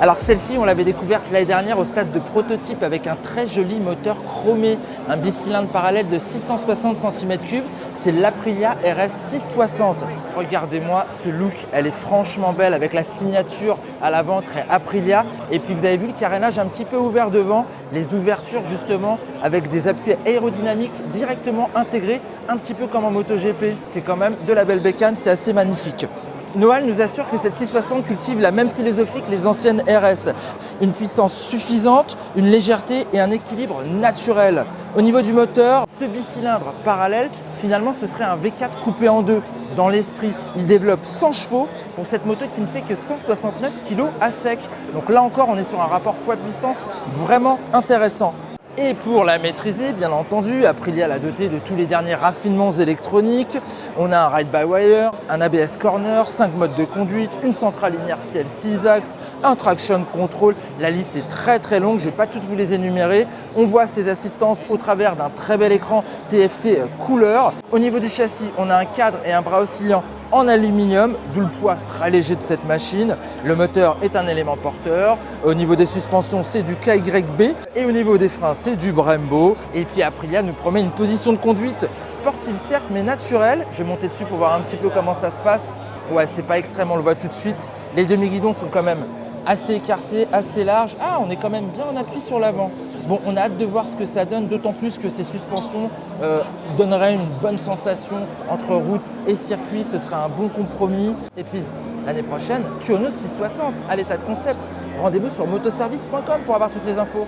Alors celle-ci, on l'avait découverte l'année dernière au stade de prototype avec un très joli moteur chromé, un bicylindre parallèle de 660 cm3. C'est l'Aprilia RS 660. Regardez-moi ce look, elle est franchement belle avec la signature à l'avant très Aprilia. Et puis vous avez vu le carénage un petit peu ouvert devant, les ouvertures justement avec des appuis aérodynamiques directement intégrés, un petit peu comme en MotoGP. C'est quand même de la belle bécane, c'est assez magnifique. Noal nous assure que cette 660 cultive la même philosophie que les anciennes RS. Une puissance suffisante, une légèreté et un équilibre naturel. Au niveau du moteur, ce bicylindre parallèle, finalement ce serait un V4 coupé en deux. Dans l'esprit, il développe 100 chevaux pour cette moto qui ne fait que 169 kg à sec. Donc là encore, on est sur un rapport poids-puissance vraiment intéressant. Et pour la maîtriser, bien entendu, Aprilia l'a dotée de tous les derniers raffinements électroniques. On a un ride-by-wire, un ABS corner, 5 modes de conduite, une centrale inertielle 6 axes, un traction control. La liste est très longue, je ne vais pas toutes vous les énumérer. On voit ces assistances au travers d'un très bel écran TFT couleur. Au niveau du châssis, on a un cadre et un bras oscillant en aluminium, d'où le poids très léger de cette machine. Le moteur est un élément porteur. Au niveau des suspensions, c'est du KYB. Et au niveau des freins, c'est du Brembo. Et puis Aprilia nous promet une position de conduite sportive certes, mais naturelle. Je vais monter dessus pour voir un petit peu comment ça se passe. Ouais, c'est pas extrême, on le voit tout de suite. Les demi-guidons sont quand même assez écartés, assez larges. Ah, on est quand même bien en appui sur l'avant. Bon, on a hâte de voir ce que ça donne, d'autant plus que ces suspensions donneraient une bonne sensation entre route et circuit. Ce sera un bon compromis. Et puis, l'année prochaine, Tuono 660 à l'état de concept. Rendez-vous sur motoservice.com pour avoir toutes les infos.